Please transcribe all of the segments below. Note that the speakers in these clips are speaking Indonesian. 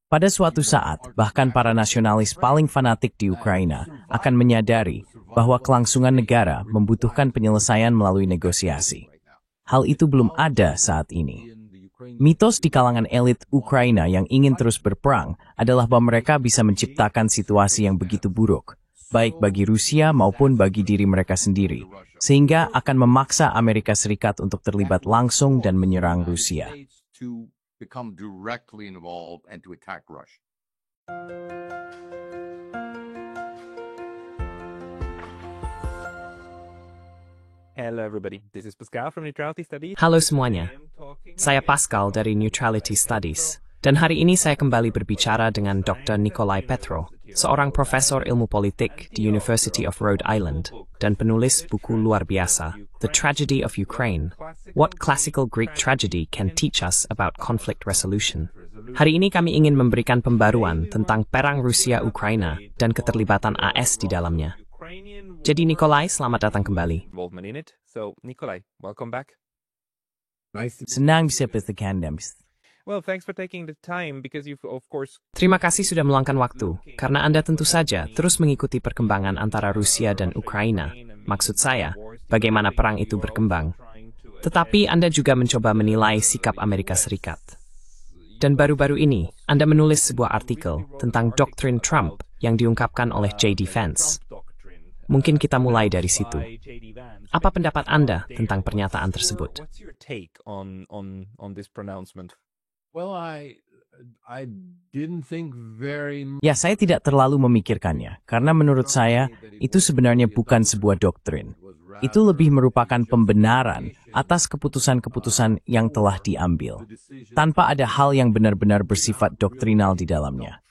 Pada suatu saat, bahkan para nasionalis paling fanatik di Ukraina akan menyadari bahwa kelangsungan negara membutuhkan penyelesaian melalui negosiasi. Hal itu belum ada saat ini. Mitos di kalangan elit Ukraina yang ingin terus berperang adalah bahwa mereka bisa menciptakan situasi yang begitu buruk, baik bagi Rusia maupun bagi diri mereka sendiri, sehingga akan memaksa Amerika Serikat untuk terlibat langsung dan menyerang Rusia. Hello everybody, this is Pascal from Neutrality Studies. Halo semuanya, saya Pascal dari Neutrality Studies. Dan hari ini saya kembali berbicara dengan Dr. Nikolai Petro, seorang profesor ilmu politik di University of Rhode Island dan penulis buku luar biasa, The Tragedy of Ukraine, What Classical Greek Tragedy Can Teach Us About Conflict Resolution. Hari ini kami ingin memberikan pembaruan tentang perang Rusia-Ukraina dan keterlibatan AS di dalamnya. Jadi Nikolai, selamat datang kembali. So, Nikolai, welcome back. Senang bisa bertemu Anda. Well, thanks for taking the time because you've of course. Terima kasih sudah meluangkan waktu, karena Anda tentu saja terus mengikuti perkembangan antara Rusia dan Ukraina. Maksud saya, bagaimana perang itu berkembang. Tetapi Anda juga mencoba menilai sikap Amerika Serikat. Dan baru-baru ini, Anda menulis sebuah artikel tentang doktrin Trump yang diungkapkan oleh J.D. Vance. Mungkin kita mulai dari situ. Apa pendapat Anda tentang pernyataan tersebut? What's your take on this pronouncement? Well, I didn't think very much. Ya, saya tidak terlalu memikirkannya, karena menurut saya, itu sebenarnya bukan sebuah doktrin. Itu lebih merupakan pembenaran atas keputusan-keputusan yang telah diambil, tanpa ada hal yang benar-benar bersifat doktrinal di dalamnya.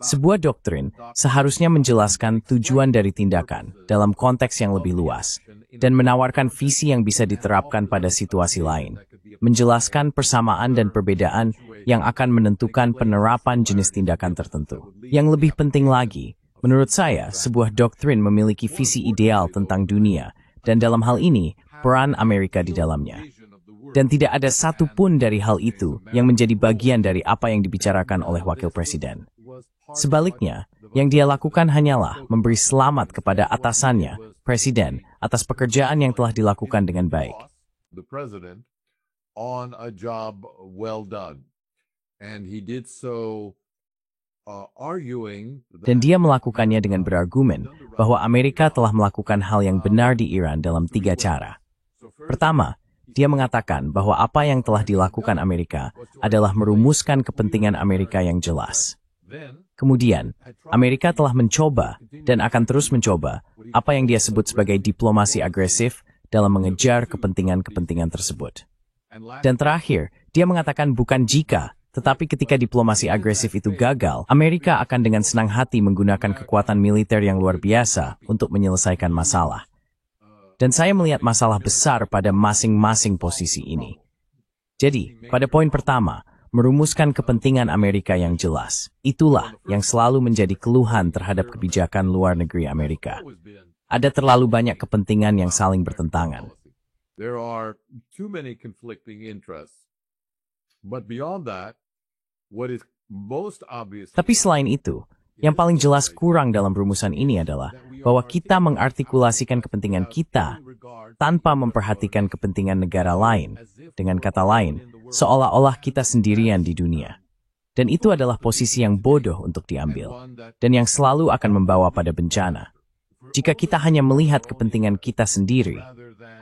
Sebuah doktrin seharusnya menjelaskan tujuan dari tindakan dalam konteks yang lebih luas, dan menawarkan visi yang bisa diterapkan pada situasi lain, menjelaskan persamaan dan perbedaan yang akan menentukan penerapan jenis tindakan tertentu. Yang lebih penting lagi, menurut saya, sebuah doktrin memiliki visi ideal tentang dunia, dan dalam hal ini, peran Amerika di dalamnya. Dan tidak ada satupun dari hal itu yang menjadi bagian dari apa yang dibicarakan oleh Wakil Presiden. Sebaliknya, yang dia lakukan hanyalah memberi selamat kepada atasannya, Presiden, atas pekerjaan yang telah dilakukan dengan baik. The president on a job well done, and he did so arguing. Dan dia melakukannya dengan berargumen bahwa Amerika telah melakukan hal yang benar di Iran dalam 3 cara. Pertama, dia mengatakan bahwa apa yang telah dilakukan Amerika adalah merumuskan kepentingan Amerika yang jelas. Kemudian, Amerika telah mencoba dan akan terus mencoba apa yang dia sebut sebagai diplomasi agresif dalam mengejar kepentingan-kepentingan tersebut. Dan terakhir, dia mengatakan bukan jika, tetapi ketika diplomasi agresif itu gagal, Amerika akan dengan senang hati menggunakan kekuatan militer yang luar biasa untuk menyelesaikan masalah. Dan saya melihat masalah besar pada masing-masing posisi ini. Jadi, pada poin pertama, merumuskan kepentingan Amerika yang jelas. Itulah yang selalu menjadi keluhan terhadap kebijakan luar negeri Amerika. Ada terlalu banyak kepentingan yang saling bertentangan. There are too many conflicting interests. But beyond that, what is most obvious. Tapi selain itu, yang paling jelas kurang dalam rumusan ini adalah bahwa kita mengartikulasikan kepentingan kita tanpa memperhatikan kepentingan negara lain. Dengan kata lain, seolah-olah kita sendirian di dunia. Dan itu adalah posisi yang bodoh untuk diambil, dan yang selalu akan membawa pada bencana. Jika kita hanya melihat kepentingan kita sendiri,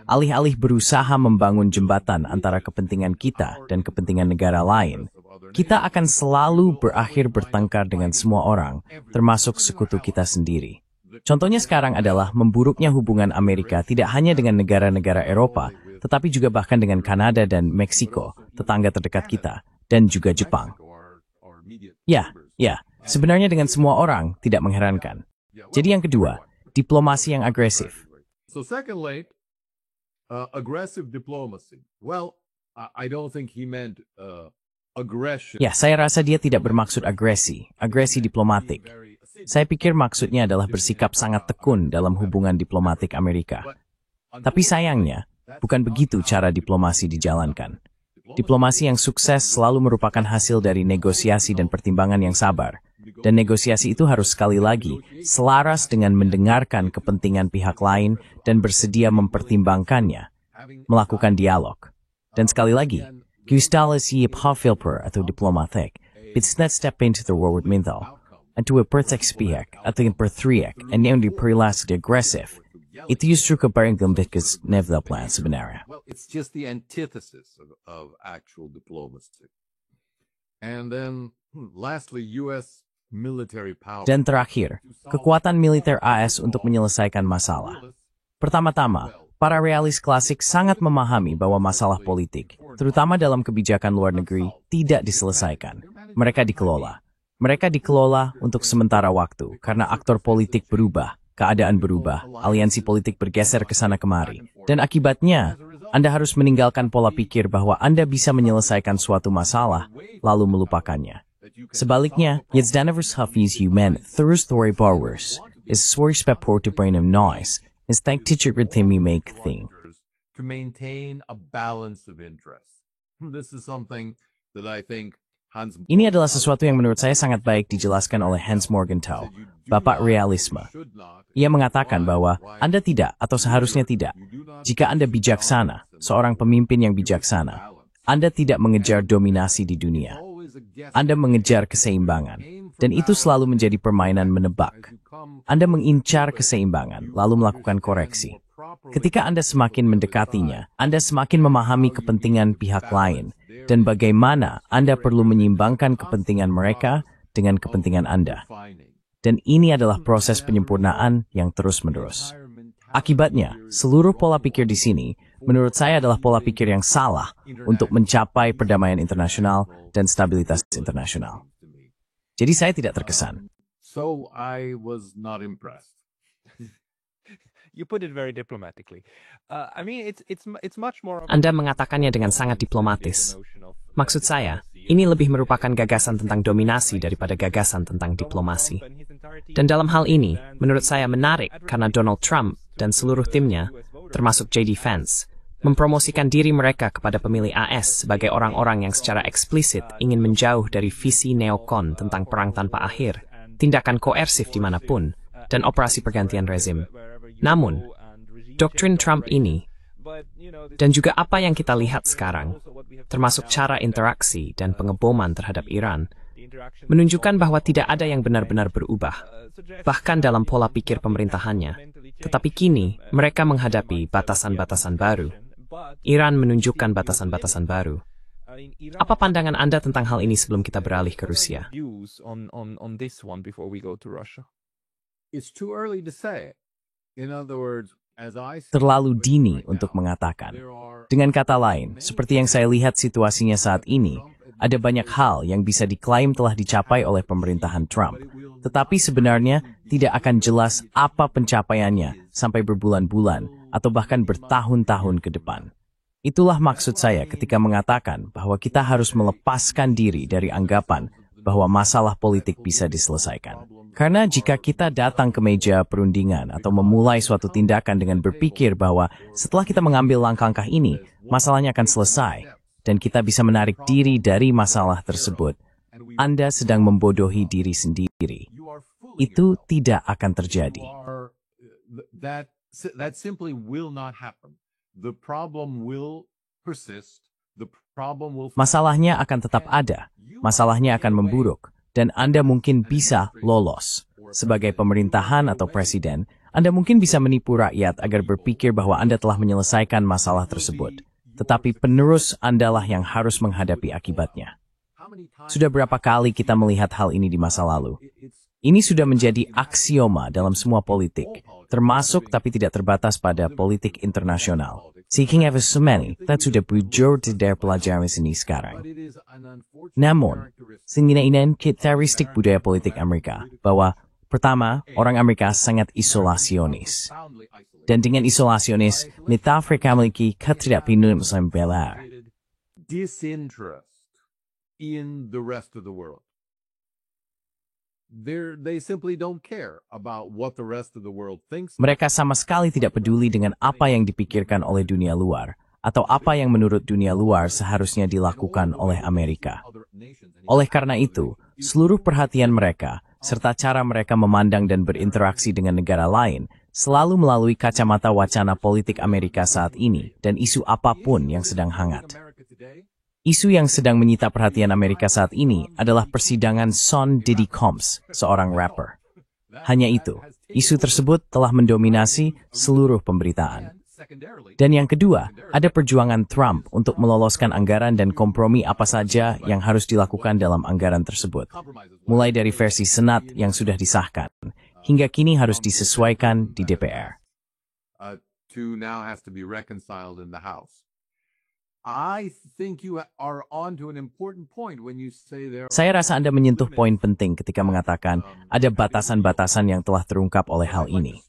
alih-alih berusaha membangun jembatan antara kepentingan kita dan kepentingan negara lain, kita akan selalu berakhir bertengkar dengan semua orang, termasuk sekutu kita sendiri. Contohnya sekarang adalah memburuknya hubungan Amerika tidak hanya dengan negara-negara Eropa, tetapi juga bahkan dengan Kanada dan Meksiko, tetangga terdekat kita, dan juga Jepang. Ya, sebenarnya dengan semua orang tidak mengherankan. Jadi yang kedua, diplomasi yang agresif. So secondly, aggressive diplomacy. Well, I don't think he meant aggression. Ya, saya rasa dia tidak bermaksud agresi diplomatik. Saya pikir maksudnya adalah bersikap sangat tekun dalam hubungan diplomatik Amerika. Tapi sayangnya, bukan begitu cara diplomasi dijalankan. Diplomasi yang sukses selalu merupakan hasil dari negosiasi dan pertimbangan yang sabar. Dan negosiasi itu harus sekali lagi selaras dengan mendengarkan kepentingan pihak lain dan bersedia mempertimbangkannya, melakukan dialog. Dan sekali lagi, Gustalis Yip Hofilper atau diplomatik, bisnet step into the world mental, atau pertekspihak atau yang berteriak, and yang diperilas agresif. Itu justru keberenggambikas nevla plan sebenarnya. Well, it's just the antithesis of actual diplomacy. And then, lastly, U.S. military power. Dan terakhir, kekuatan militer AS untuk menyelesaikan masalah. Pertama-tama, para realis klasik sangat memahami bahwa masalah politik, terutama dalam kebijakan luar negeri, tidak diselesaikan. Mereka dikelola. Mereka dikelola untuk sementara waktu, karena aktor politik berubah, keadaan berubah, aliansi politik bergeser ke sana kemari. Dan akibatnya, Anda harus meninggalkan pola pikir bahwa Anda bisa menyelesaikan suatu masalah, lalu melupakannya. Sebaliknya, Yazdanovers Hafiz Human Thurs Thore Borwers is Sworish Pepor to Brain of Noise, is thank teacher with him you make thing. To maintain a balance of interest. This is something that I think Hans. Ini adalah sesuatu yang menurut saya sangat baik dijelaskan oleh Hans Morgenthau, Bapak Realisme. Ia mengatakan bahwa Anda tidak atau seharusnya tidak. Jika Anda bijaksana, seorang pemimpin yang bijaksana, Anda tidak mengejar dominasi di dunia. Anda mengejar keseimbangan, dan itu selalu menjadi permainan menebak. Anda mengincar keseimbangan, lalu melakukan koreksi. Ketika Anda semakin mendekatinya, Anda semakin memahami kepentingan pihak lain, dan bagaimana Anda perlu menyeimbangkan kepentingan mereka dengan kepentingan Anda. Dan ini adalah proses penyempurnaan yang terus-menerus. Akibatnya, seluruh pola pikir di sini, menurut saya adalah pola pikir yang salah untuk mencapai perdamaian internasional dan stabilitas internasional. Jadi saya tidak terkesan. So I was not impressed. You put it very diplomatically. I mean, it's much more. Anda mengatakannya dengan sangat diplomatis. Maksud saya, ini lebih merupakan gagasan tentang dominasi daripada gagasan tentang diplomasi. Dan dalam hal ini, menurut saya menarik karena Donald Trump dan seluruh timnya, termasuk JD Vance, mempromosikan diri mereka kepada pemilih AS sebagai orang-orang yang secara eksplisit ingin menjauh dari visi neokon tentang perang tanpa akhir, tindakan koersif dimanapun, dan operasi pergantian rezim. Namun, doktrin Trump ini, dan juga apa yang kita lihat sekarang, termasuk cara interaksi dan pengeboman terhadap Iran, menunjukkan bahwa tidak ada yang benar-benar berubah, bahkan dalam pola pikir pemerintahannya. Tetapi kini, mereka menghadapi batasan-batasan baru. Iran menunjukkan batasan-batasan baru. Apa pandangan Anda tentang hal ini sebelum kita beralih ke Rusia? It's too early to say. In other words, as I see, Terlalu dini untuk mengatakan. Dengan kata lain, seperti yang saya lihat situasinya saat ini, ada banyak hal yang bisa diklaim telah dicapai oleh pemerintahan Trump. Tetapi sebenarnya tidak akan jelas apa pencapaiannya sampai berbulan-bulan atau bahkan bertahun-tahun ke depan. Itulah maksud saya ketika mengatakan bahwa kita harus melepaskan diri dari anggapan bahwa masalah politik bisa diselesaikan. Karena jika kita datang ke meja perundingan atau memulai suatu tindakan dengan berpikir bahwa setelah kita mengambil langkah-langkah ini, masalahnya akan selesai, dan kita bisa menarik diri dari masalah tersebut, Anda sedang membodohi diri sendiri. Itu tidak akan terjadi. that simply will not happen. The problem will persist. The problem will. Masalahnya akan tetap ada, masalahnya akan memburuk, dan Anda mungkin bisa lolos. Sebagai pemerintahan atau presiden, Anda mungkin bisa menipu rakyat agar berpikir bahwa Anda telah menyelesaikan masalah tersebut. Tetapi penerus Anda lah yang harus menghadapi akibatnya. Sudah berapa kali kita melihat hal ini di masa lalu? Ini sudah menjadi aksioma dalam semua politik, termasuk tapi tidak terbatas pada politik internasional. Seeking ever so many, that sudah bujur di dari pelajaran seni sekarang. Namun, sengginainan karakteristik budaya politik Amerika, bahwa pertama, orang Amerika sangat isolasionis. Dan dengan isolasionis, mereka memiliki ketidakpindahan belar. Disinterest in the rest of the world. They simply don't care about what the rest of the world thinks. Mereka sama sekali tidak peduli dengan apa yang dipikirkan oleh dunia luar, atau apa yang menurut dunia luar seharusnya dilakukan oleh Amerika. Oleh karena itu, seluruh perhatian mereka, serta cara mereka memandang dan berinteraksi dengan negara lain, selalu melalui kacamata wacana politik Amerika saat ini dan isu apapun yang sedang hangat. Isu yang sedang menyita perhatian Amerika saat ini adalah persidangan Sean Diddy Combs, seorang rapper. Hanya itu, isu tersebut telah mendominasi seluruh pemberitaan. Dan yang kedua, ada perjuangan Trump untuk meloloskan anggaran dan kompromi apa saja yang harus dilakukan dalam anggaran tersebut. Mulai dari versi Senat yang sudah disahkan, hingga kini harus disesuaikan di DPR. Saya rasa Anda menyentuh poin penting ketika mengatakan ada batasan-batasan yang telah terungkap oleh hal ini.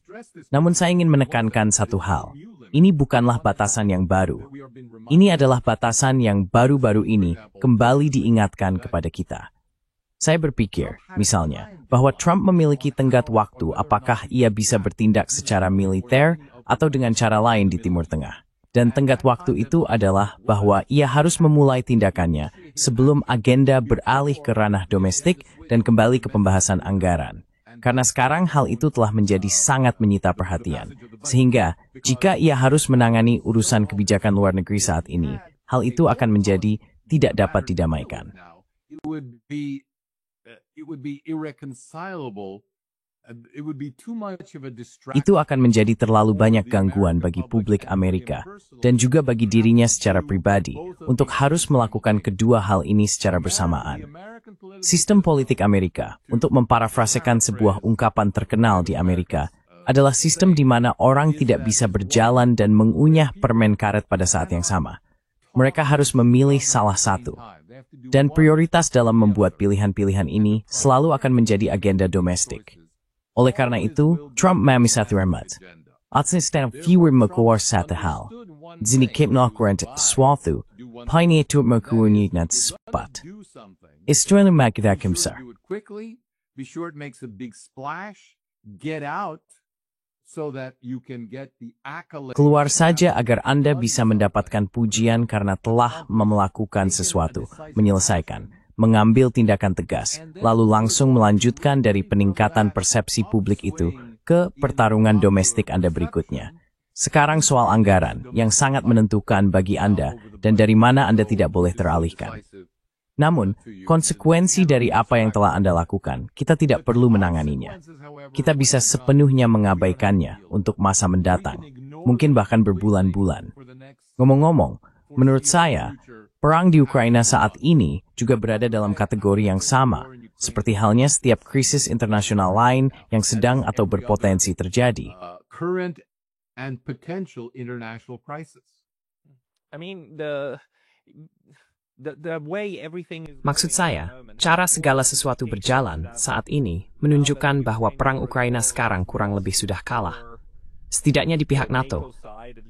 Namun saya ingin menekankan satu hal. Ini bukanlah batasan yang baru. Ini adalah batasan yang baru-baru ini kembali diingatkan kepada kita. Saya berpikir, misalnya, bahwa Trump memiliki tenggat waktu apakah ia bisa bertindak secara militer atau dengan cara lain di Timur Tengah. Dan tenggat waktu itu adalah bahwa ia harus memulai tindakannya sebelum agenda beralih ke ranah domestik dan kembali ke pembahasan anggaran. Karena sekarang hal itu telah menjadi sangat menyita perhatian. Sehingga, jika ia harus menangani urusan kebijakan luar negeri saat ini, hal itu akan menjadi tidak dapat didamaikan. Itu akan menjadi terlalu banyak gangguan bagi publik Amerika dan juga bagi dirinya secara pribadi untuk harus melakukan kedua hal ini secara bersamaan. Sistem politik Amerika, untuk memparafrasekan sebuah ungkapan terkenal di Amerika, adalah sistem di mana orang tidak bisa berjalan dan mengunyah permen karet pada saat yang sama. Mereka harus memilih salah satu. Dan prioritas dalam membuat pilihan-pilihan ini selalu akan menjadi agenda domestik. Oleh karena itu, Trump memilih satu remat. Atsnistan fewer makuar satu hal. Zini kipnokwarent swathu, paini itu makuunyignat spot. Istuan makita kimsar. Keluar saja agar Anda bisa mendapatkan pujian karena telah melakukan sesuatu, menyelesaikan, mengambil tindakan tegas, lalu langsung melanjutkan dari peningkatan persepsi publik itu ke pertarungan domestik Anda berikutnya. Sekarang soal anggaran yang sangat menentukan bagi Anda dan dari mana Anda tidak boleh teralihkan. Namun, konsekuensi dari apa yang telah Anda lakukan, kita tidak perlu menanganinya. Kita bisa sepenuhnya mengabaikannya untuk masa mendatang, mungkin bahkan berbulan-bulan. Ngomong-ngomong, menurut saya, perang di Ukraina saat ini juga berada dalam kategori yang sama, seperti halnya setiap krisis internasional lain yang sedang atau berpotensi terjadi. Maksud saya, cara segala sesuatu berjalan saat ini menunjukkan bahwa perang Ukraina sekarang kurang lebih sudah kalah. Setidaknya di pihak NATO.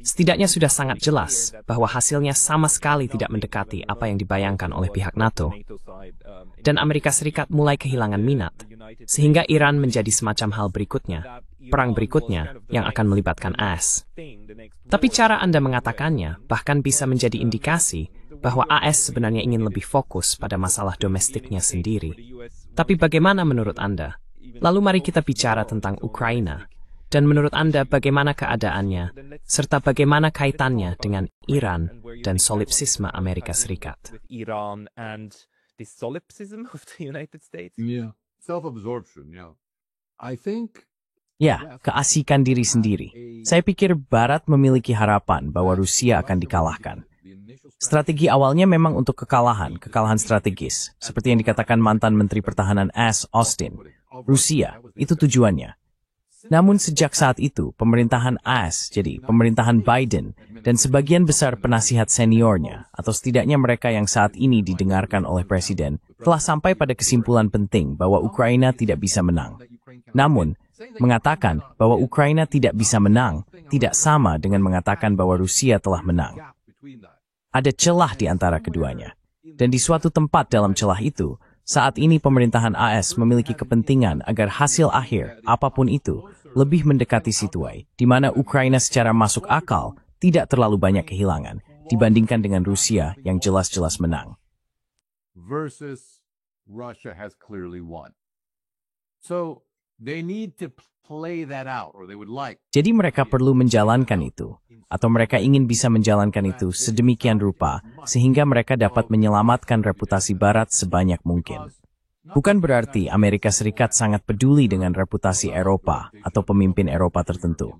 Setidaknya sudah sangat jelas bahwa hasilnya sama sekali tidak mendekati apa yang dibayangkan oleh pihak NATO. Dan Amerika Serikat mulai kehilangan minat, sehingga Iran menjadi semacam hal berikutnya, perang berikutnya yang akan melibatkan AS. Tapi cara Anda mengatakannya bahkan bisa menjadi indikasi bahwa AS sebenarnya ingin lebih fokus pada masalah domestiknya sendiri. Tapi bagaimana menurut Anda? Lalu mari kita bicara tentang Ukraina. Dan menurut Anda bagaimana keadaannya, serta bagaimana kaitannya dengan Iran dan solipsisme Amerika Serikat? Ya, keasikan diri sendiri. Saya pikir Barat memiliki harapan bahwa Rusia akan dikalahkan. Strategi awalnya memang untuk kekalahan strategis, seperti yang dikatakan mantan Menteri Pertahanan Austin. Rusia, itu tujuannya. Namun sejak saat itu, pemerintahan AS, jadi pemerintahan Biden, dan sebagian besar penasihat seniornya, atau setidaknya mereka yang saat ini didengarkan oleh Presiden, telah sampai pada kesimpulan penting bahwa Ukraina tidak bisa menang. Namun, mengatakan bahwa Ukraina tidak bisa menang, tidak sama dengan mengatakan bahwa Rusia telah menang. Ada celah di antara keduanya. Dan di suatu tempat dalam celah itu, saat ini pemerintahan AS memiliki kepentingan agar hasil akhir, apapun itu, lebih mendekati situasi, di mana Ukraina secara masuk akal tidak terlalu banyak kehilangan, dibandingkan dengan Rusia yang jelas-jelas menang. Versus Russia has clearly won. So they need to play that out, or they would like. Jadi mereka perlu menjalankan itu, atau mereka ingin bisa menjalankan itu sedemikian rupa sehingga mereka dapat menyelamatkan reputasi Barat sebanyak mungkin. Bukan berarti Amerika Serikat sangat peduli dengan reputasi Eropa atau pemimpin Eropa tertentu.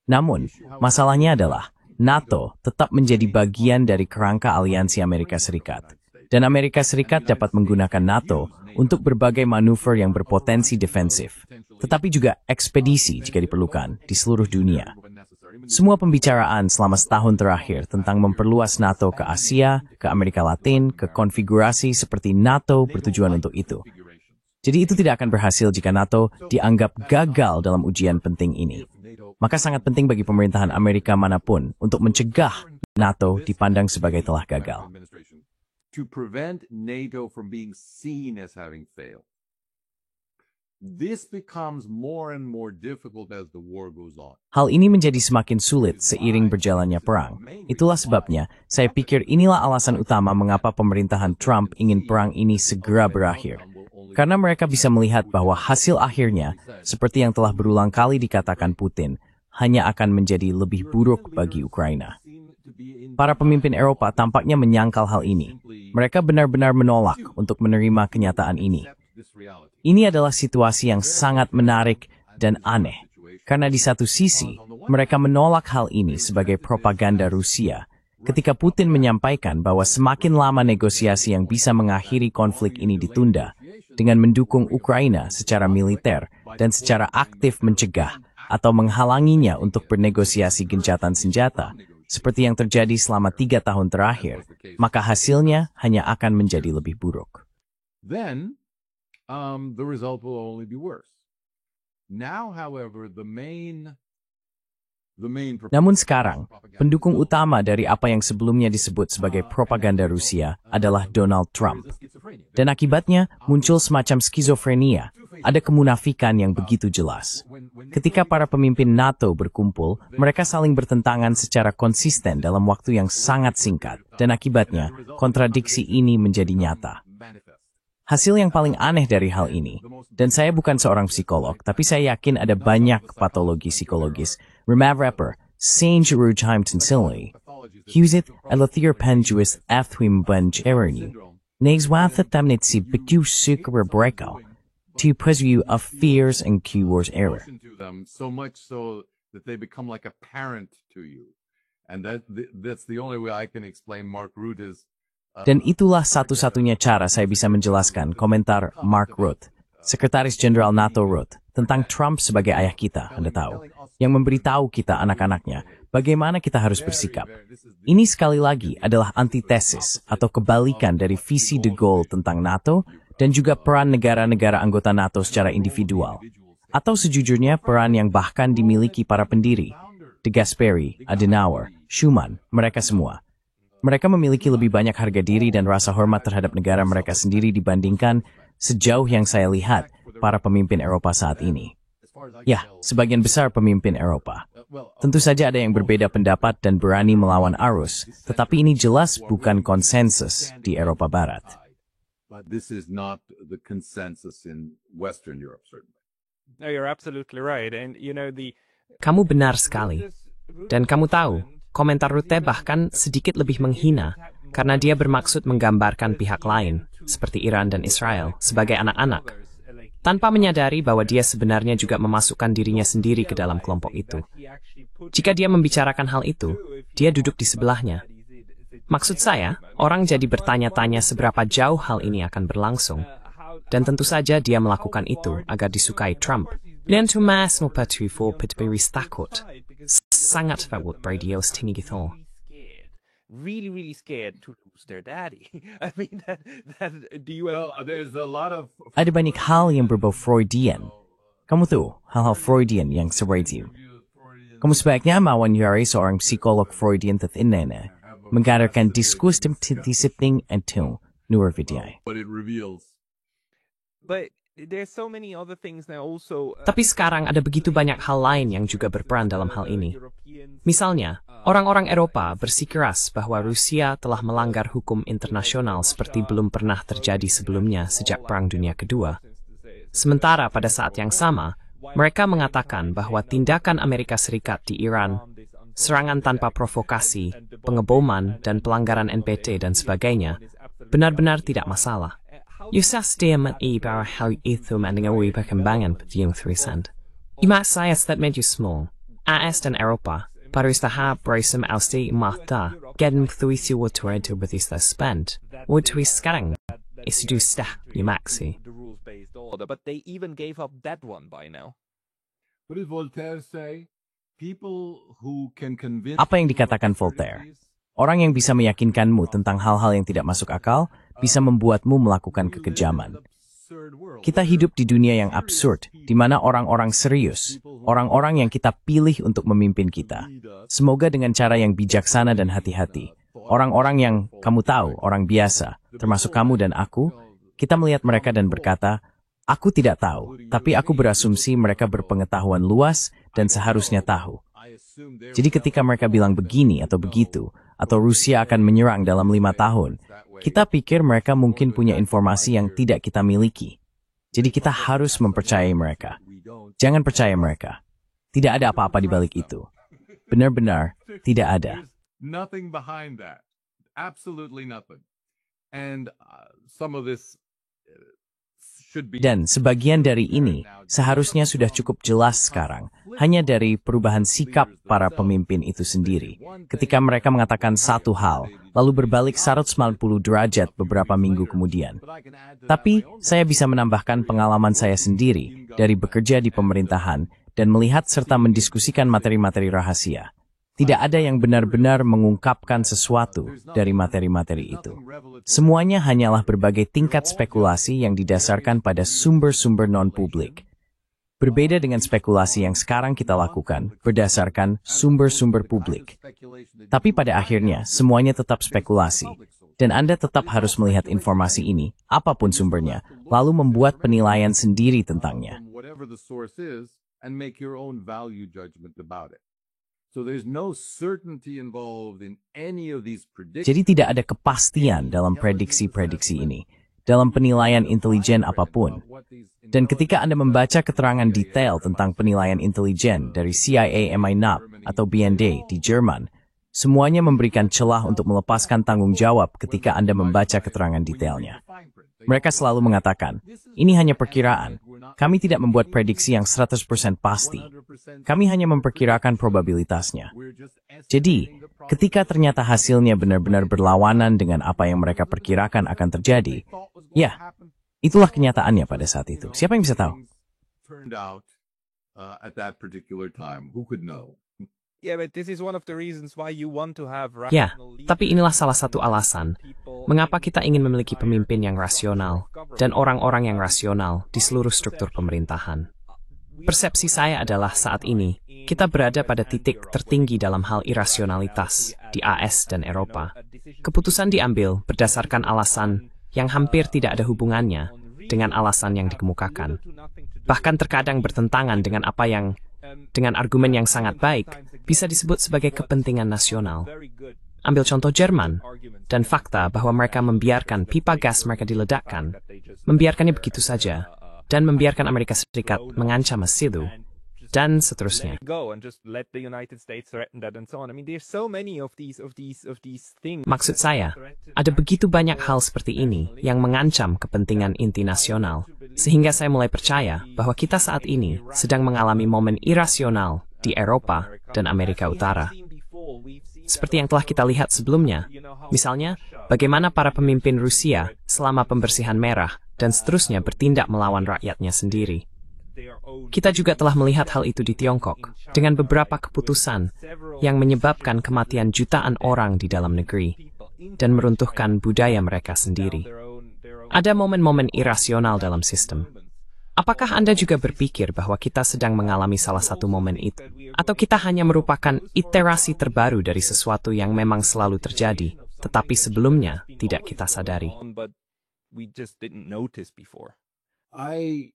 Namun, masalahnya adalah NATO tetap menjadi bagian dari kerangka aliansi Amerika Serikat. Dan Amerika Serikat dapat menggunakan NATO untuk berbagai manuver yang berpotensi defensif, tetapi juga ekspedisi jika diperlukan di seluruh dunia. Semua pembicaraan selama setahun terakhir tentang memperluas NATO ke Asia, ke Amerika Latin, ke konfigurasi seperti NATO bertujuan untuk itu. Jadi itu tidak akan berhasil jika NATO dianggap gagal dalam ujian penting ini. Maka sangat penting bagi pemerintahan Amerika manapun untuk mencegah NATO dipandang sebagai telah gagal. To prevent NATO from being seen as having failed. This becomes more and more difficult as the war goes on. Hal ini menjadi semakin sulit seiring berjalannya perang. Itulah sebabnya saya pikir inilah alasan utama mengapa pemerintahan Trump ingin perang ini segera berakhir. Karena mereka bisa melihat bahwa hasil akhirnya, seperti yang telah berulang kali dikatakan Putin, hanya akan menjadi lebih buruk bagi Ukraina. Para pemimpin Eropa tampaknya menyangkal hal ini. Mereka benar-benar menolak untuk menerima kenyataan ini. Ini adalah situasi yang sangat menarik dan aneh, karena di satu sisi, mereka menolak hal ini sebagai propaganda Rusia, ketika Putin menyampaikan bahwa semakin lama negosiasi yang bisa mengakhiri konflik ini ditunda, dengan mendukung Ukraina secara militer dan secara aktif mencegah atau menghalanginya untuk bernegosiasi gencatan senjata, seperti yang terjadi selama 3 tahun terakhir, maka hasilnya hanya akan menjadi lebih buruk. Then, the result will only be worse. Now, however, the main Namun sekarang, pendukung utama dari apa yang sebelumnya disebut sebagai propaganda Rusia adalah Donald Trump. Dan akibatnya muncul semacam skizofrenia, ada kemunafikan yang begitu jelas. Ketika para pemimpin NATO berkumpul, mereka saling bertentangan secara konsisten dalam waktu yang sangat singkat, dan akibatnya kontradiksi ini menjadi nyata. Hasil yang paling aneh dari hal ini, dan saya bukan seorang psikolog, tapi saya yakin ada banyak patologi psikologis, Remav Rapper, Sange Rujheimton Silly, Huset Alathier Penjuis Athwim Buncherni, Nagswatha Tamnitsi Biku Sukra Breko, to pursue of fears and keywords error. So much so that they become like a parent to you. And that's the only way I can explain Mark Rutte's. Dan itulah satu-satunya cara saya bisa menjelaskan komentar Mark Rutte, Sekretaris Jenderal NATO Rutte, tentang Trump sebagai ayah kita, Anda tahu, yang memberitahu kita anak-anaknya bagaimana kita harus bersikap. Ini sekali lagi adalah antitesis atau kebalikan dari visi de Gaulle tentang NATO dan juga peran negara-negara anggota NATO secara individual. Atau sejujurnya peran yang bahkan dimiliki para pendiri, De Gasperi, Adenauer, Schuman, mereka semua. Mereka memiliki lebih banyak harga diri dan rasa hormat terhadap negara mereka sendiri dibandingkan sejauh yang saya lihat para pemimpin Eropa saat ini. Ya, sebagian besar pemimpin Eropa. Tentu saja ada yang berbeda pendapat dan berani melawan arus, tetapi ini jelas bukan konsensus di Eropa Barat. But this is not the consensus in Western Europe, certainly. No, you're absolutely right. And Kamu benar sekali. Dan kamu tahu, komentar Rutte bahkan sedikit lebih menghina karena dia bermaksud menggambarkan pihak lain, seperti Iran dan Israel, sebagai anak-anak, tanpa menyadari bahwa dia sebenarnya juga memasukkan dirinya sendiri ke dalam kelompok itu. Jika dia membicarakan hal itu, dia duduk di sebelahnya. Maksud saya, orang jadi bertanya-tanya seberapa jauh hal ini akan berlangsung. Dan tentu saja dia melakukan itu agar disukai Trump. Dan Thomas Mopatu for Pitberis takut. Sangat fawut Bradios Tinigithor. really scared to lose their daddy. I mean, do you? Well, there's a lot of. Ada banyak hal yang berbau Freudian. Kamu tahu hal-hal Freudian yang seperti itu. Kamu sebaiknya mewawancarai seorang psikolog Freudian tertinana, mengadakan diskusi disiplin itu luar biasa. But it reveals. But there's so many other things now also. Tapi sekarang ada begitu banyak hal lain yang juga berperan dalam hal ini. Misalnya, orang-orang Eropa bersikeras bahwa Rusia telah melanggar hukum internasional seperti belum pernah terjadi sebelumnya sejak Perang Dunia Kedua. Sementara pada saat yang sama, mereka mengatakan bahwa tindakan Amerika Serikat di Iran, serangan tanpa provokasi, pengeboman, dan pelanggaran NPT dan sebagainya, benar-benar tidak masalah. Yusastia bahwa hal itu mengawui perkembangan penyelenggaraan. Imak saya statement small. AS dan Eropa, pada tahap bersama Aussie Mahta, gedem tuisi watua itu berista spend. Watua sekarang, itu sudah dimaksi. But they even gave up that one by now. What did Voltaire say? People who can convince... Apa yang dikatakan Voltaire? Orang yang bisa meyakinkanmu tentang hal-hal yang tidak masuk akal, bisa membuatmu melakukan kekejaman. Kita hidup di dunia yang absurd, di mana orang-orang serius, orang-orang yang kita pilih untuk memimpin kita. Semoga dengan cara yang bijaksana dan hati-hati. Orang-orang yang, kamu tahu, orang biasa, termasuk kamu dan aku, kita melihat mereka dan berkata, aku tidak tahu, tapi aku berasumsi mereka berpengetahuan luas dan seharusnya tahu. Jadi ketika mereka bilang begini atau begitu, atau Rusia akan menyerang dalam 5 tahun, kita pikir mereka mungkin punya informasi yang tidak kita miliki. Jadi kita harus mempercayai mereka. Jangan percaya mereka. Tidak ada apa-apa di balik itu. Benar-benar tidak ada. Nothing behind that. Absolutely nothing. And some of this should be... Dan sebagian dari ini seharusnya sudah cukup jelas sekarang, hanya dari perubahan sikap para pemimpin itu sendiri. Ketika mereka mengatakan satu hal, lalu berbalik 190 derajat beberapa minggu kemudian. Tapi, saya bisa menambahkan pengalaman saya sendiri dari bekerja di pemerintahan dan melihat serta mendiskusikan materi-materi rahasia. Tidak ada yang benar-benar mengungkapkan sesuatu dari materi-materi itu. Semuanya hanyalah berbagai tingkat spekulasi yang didasarkan pada sumber-sumber non-publik. Berbeda dengan spekulasi yang sekarang kita lakukan berdasarkan sumber-sumber publik. Tapi pada akhirnya, semuanya tetap spekulasi. Dan Anda tetap harus melihat informasi ini, apapun sumbernya, lalu membuat penilaian sendiri tentangnya. Jadi tidak ada kepastian dalam prediksi-prediksi ini, dalam penilaian intelijen apapun. Dan ketika Anda membaca keterangan detail tentang penilaian intelijen dari CIA MI-NAP atau BND di Jerman, semuanya memberikan celah untuk melepaskan tanggung jawab ketika Anda membaca keterangan detailnya. Mereka selalu mengatakan, ini hanya perkiraan. Kami tidak membuat prediksi yang 100% pasti. Kami hanya memperkirakan probabilitasnya. Jadi, ketika ternyata hasilnya benar-benar berlawanan dengan apa yang mereka perkirakan akan terjadi, ya, itulah kenyataannya pada saat itu. Siapa yang bisa tahu? Yeah, but this is one of the reasons why you want to have Ya, rational tapi inilah salah satu alasan mengapa kita ingin memiliki pemimpin yang rasional dan orang-orang yang rasional di seluruh struktur pemerintahan. Persepsi saya adalah saat ini, kita berada pada titik tertinggi dalam hal irasionalitas di AS dan Eropa. Keputusan diambil berdasarkan alasan yang hampir tidak ada hubungannya dengan alasan yang dikemukakan. Bahkan terkadang bertentangan dengan apa yang, dengan argumen yang sangat baik, bisa disebut sebagai kepentingan nasional. Ambil contoh Jerman, dan fakta bahwa mereka membiarkan pipa gas mereka diledakkan, membiarkannya begitu saja, dan membiarkan Amerika Serikat mengancam Mesir, dan seterusnya. Maksud saya, ada begitu banyak hal seperti ini yang mengancam kepentingan inti nasional, sehingga saya mulai percaya bahwa kita saat ini sedang mengalami momen irasional di Eropa dan Amerika Utara. Seperti yang telah kita lihat sebelumnya, misalnya, bagaimana para pemimpin Rusia selama pembersihan merah dan seterusnya bertindak melawan rakyatnya sendiri. Kita juga telah melihat hal itu di Tiongkok, dengan beberapa keputusan yang menyebabkan kematian jutaan orang di dalam negeri, dan meruntuhkan budaya mereka sendiri. Ada momen-momen irasional dalam sistem. Apakah Anda juga berpikir bahwa kita sedang mengalami salah satu momen itu? Atau kita hanya merupakan iterasi terbaru dari sesuatu yang memang selalu terjadi, tetapi sebelumnya tidak kita sadari? I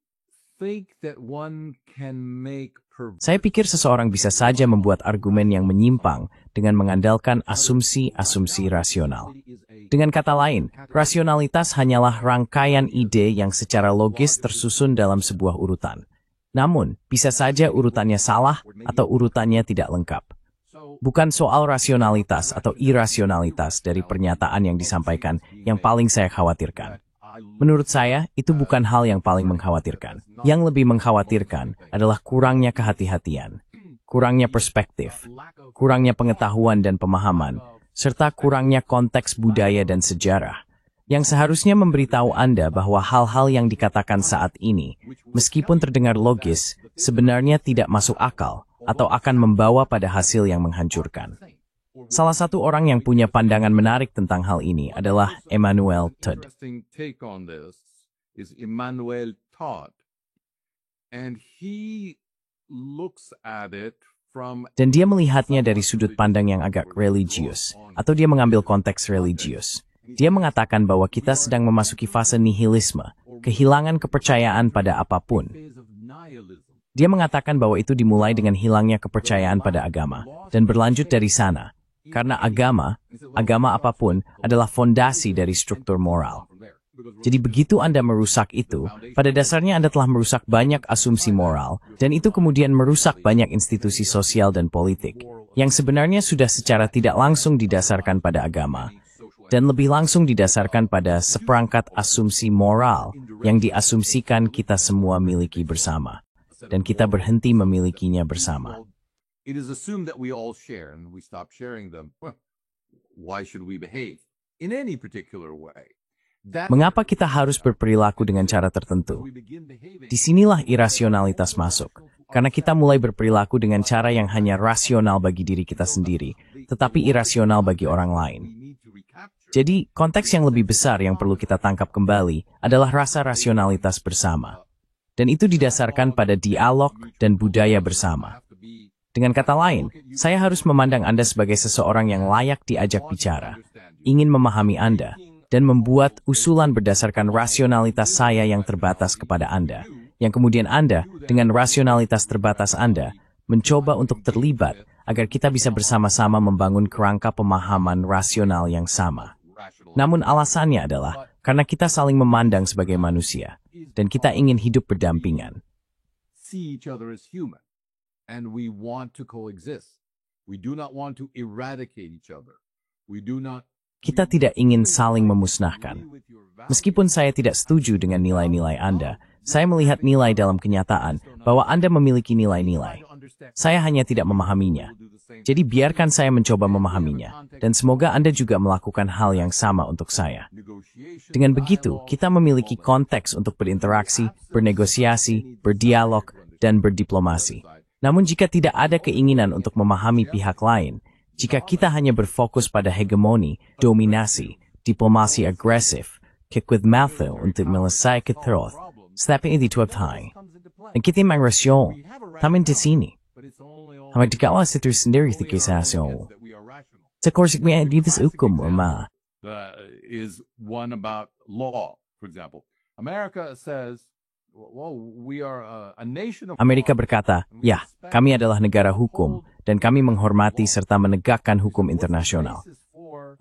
think that one can make Saya pikir seseorang bisa saja membuat argumen yang menyimpang dengan mengandalkan asumsi-asumsi rasional. Dengan kata lain, rasionalitas hanyalah rangkaian ide yang secara logis tersusun dalam sebuah urutan. Namun, bisa saja urutannya salah atau urutannya tidak lengkap. Bukan soal rasionalitas atau irasionalitas dari pernyataan yang disampaikan yang paling saya khawatirkan. Menurut saya, itu bukan hal yang paling mengkhawatirkan. Yang lebih mengkhawatirkan adalah kurangnya kehati-hatian, kurangnya perspektif, kurangnya pengetahuan dan pemahaman, serta kurangnya konteks budaya dan sejarah, yang seharusnya memberitahu Anda bahwa hal-hal yang dikatakan saat ini, meskipun terdengar logis, sebenarnya tidak masuk akal atau akan membawa pada hasil yang menghancurkan. Salah satu orang yang punya pandangan menarik tentang hal ini adalah Emmanuel Todd. Dan dia melihatnya dari sudut pandang yang agak religius, atau dia mengambil konteks religius. Dia mengatakan bahwa kita sedang memasuki fase nihilisme, kehilangan kepercayaan pada apapun. Dia mengatakan bahwa itu dimulai dengan hilangnya kepercayaan pada agama, dan berlanjut dari sana. Karena agama apapun adalah fondasi dari struktur moral. Jadi begitu Anda merusak itu, pada dasarnya Anda telah merusak banyak asumsi moral, dan itu kemudian merusak banyak institusi sosial dan politik, yang sebenarnya sudah secara tidak langsung didasarkan pada agama, dan lebih langsung didasarkan pada seperangkat asumsi moral yang diasumsikan kita semua miliki bersama, dan kita berhenti memilikinya bersama. It is assumed that we all share, and we stop sharing them. Well, why should we behave in any particular way? Mengapa kita harus berperilaku dengan cara tertentu? Disinilah irasionalitas masuk, karena kita mulai berperilaku dengan cara yang hanya rasional bagi diri kita sendiri, tetapi irasional bagi orang lain. Jadi, konteks yang lebih besar yang perlu kita tangkap kembali adalah rasa rasionalitas bersama. Dan itu didasarkan pada dialog dan budaya bersama. Dengan kata lain, saya harus memandang Anda sebagai seseorang yang layak diajak bicara, ingin memahami Anda, dan membuat usulan berdasarkan rasionalitas saya yang terbatas kepada Anda, yang kemudian Anda, dengan rasionalitas terbatas Anda, mencoba untuk terlibat agar kita bisa bersama-sama membangun kerangka pemahaman rasional yang sama. Namun alasannya adalah karena kita saling memandang sebagai manusia, dan kita ingin hidup berdampingan. And we want to coexist. We do not want to eradicate each other. We do not. Kita tidak ingin saling memusnahkan. Meskipun saya tidak setuju dengan nilai-nilai Anda, saya melihat nilai dalam kenyataan bahwa Anda memiliki nilai-nilai. Saya hanya tidak memahaminya. Jadi biarkan saya mencoba memahaminya, dan semoga Anda juga melakukan hal yang sama untuk saya. Dengan begitu, kita memiliki konteks untuk berinteraksi, bernegosiasi, berdialog, dan berdiplomasi. Namun jika tidak ada keinginan untuk memahami pihak lain, jika kita hanya berfokus pada hegemoni, dominasi, diplomasi agresif, kekuatmata untuk menyelesaikan terus, setiap ini dituaptai. Dan kita mengrasyon, taman di sini. Hamak dikawa situ sendiri tikisasyon. Sekorsiknya di this hukum, ma. Is one about law, for example. America says, well, we are a nation of Amerika berkata, ya, kami adalah negara hukum, dan kami menghormati serta menegakkan hukum internasional.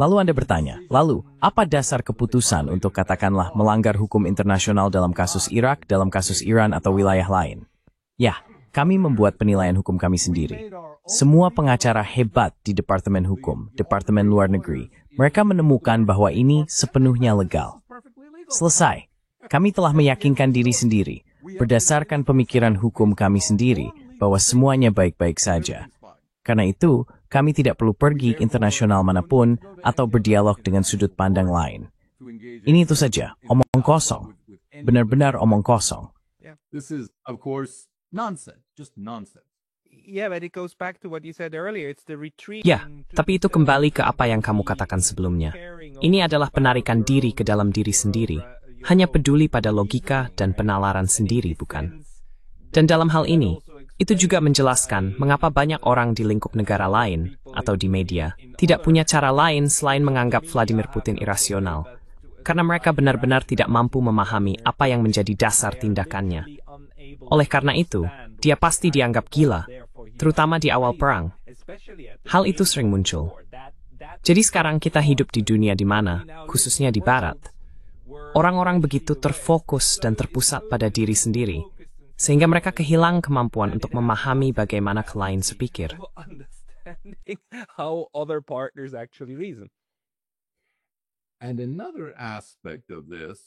Lalu Anda bertanya, lalu, apa dasar keputusan untuk katakanlah melanggar hukum internasional dalam kasus Irak, dalam kasus Iran, atau wilayah lain? Ya, kami membuat penilaian hukum kami sendiri. Semua pengacara hebat di Departemen Hukum, Departemen Luar Negeri, mereka menemukan bahwa ini sepenuhnya legal. Selesai. Kami telah meyakinkan diri sendiri, berdasarkan pemikiran hukum kami sendiri, bahwa semuanya baik-baik saja. Karena itu, kami tidak perlu pergi ke internasional manapun atau berdialog dengan sudut pandang lain. Ini itu saja, omong kosong. Benar-benar omong kosong. This is, of course, nonsense, just nonsense. Yeah, but it goes back to what you said earlier. It's the retreat. Ya, tapi itu kembali ke apa yang kamu katakan sebelumnya. Ini adalah penarikan diri ke dalam diri sendiri. Hanya peduli pada logika dan penalaran sendiri, bukan? Dan dalam hal ini, itu juga menjelaskan mengapa banyak orang di lingkup negara lain, atau di media, tidak punya cara lain selain menganggap Vladimir Putin irasional. karena mereka benar-benar tidak mampu memahami apa yang menjadi dasar tindakannya. Oleh karena itu, dia pasti dianggap gila, terutama di awal perang. Hal itu sering muncul. Jadi sekarang kita hidup di dunia di mana, khususnya di Barat, orang-orang begitu terfokus dan terpusat pada diri sendiri, sehingga mereka kehilangan kemampuan untuk memahami bagaimana klien sepikir. How other partners actually reason. And another aspect of this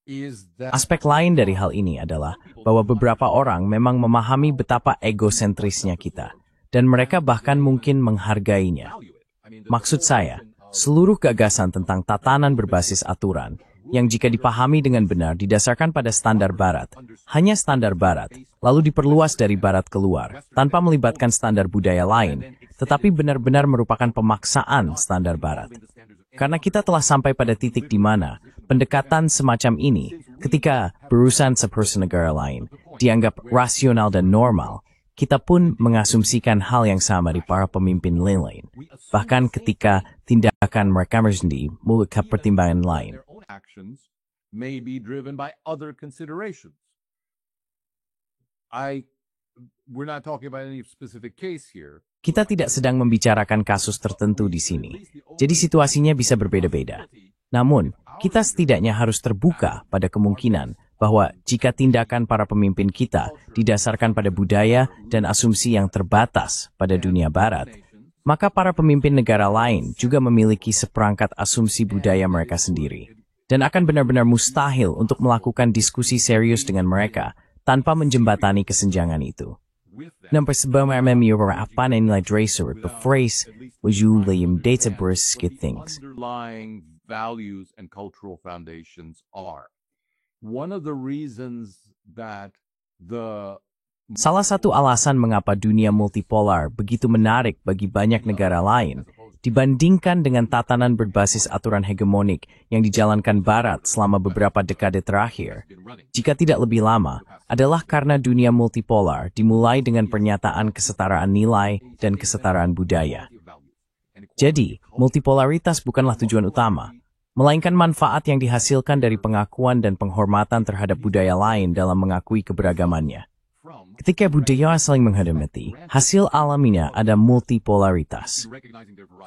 is that Aspek lain dari hal ini adalah bahwa beberapa orang memang memahami betapa egosentrisnya kita, dan mereka bahkan mungkin menghargainya. Maksud saya, seluruh gagasan tentang tatanan berbasis aturan, yang jika dipahami dengan benar didasarkan pada standar Barat, hanya standar Barat, lalu diperluas dari Barat keluar, tanpa melibatkan standar budaya lain, tetapi benar-benar merupakan pemaksaan standar Barat. Karena kita telah sampai pada titik di mana pendekatan semacam ini, ketika berurusan seperti negara lain, dianggap rasional dan normal, kita pun mengasumsikan hal yang sama di para pemimpin lain. Bahkan ketika tindakan mereka sendiri memiliki pertimbangan lain. actions may be driven by other considerations. We're not talking about any specific case here. Kita tidak sedang membicarakan kasus tertentu di sini, jadi situasinya bisa berbeda-beda. Namun, kita setidaknya harus terbuka pada kemungkinan bahwa jika tindakan para pemimpin kita didasarkan pada budaya dan asumsi yang terbatas pada dunia Barat, maka para pemimpin negara lain juga memiliki seperangkat asumsi budaya mereka sendiri, dan akan benar-benar mustahil untuk melakukan diskusi serius dengan mereka tanpa menjembatani kesenjangan itu. Nampak sebenarnya apa yang nilai dresser bephrase wujud data berskit things. Underlying values and cultural foundations are. One of the reasons that Salah satu alasan mengapa dunia multipolar begitu menarik bagi banyak negara lain dibandingkan dengan tatanan berbasis aturan hegemonik yang dijalankan Barat selama beberapa dekade terakhir, jika tidak lebih lama, adalah karena dunia multipolar dimulai dengan pernyataan kesetaraan nilai dan kesetaraan budaya. Jadi, multipolaritas bukanlah tujuan utama, melainkan manfaat yang dihasilkan dari pengakuan dan penghormatan terhadap budaya lain dalam mengakui keberagamannya. Ketika budaya saling menghormati, hasil alaminya ada multipolaritas.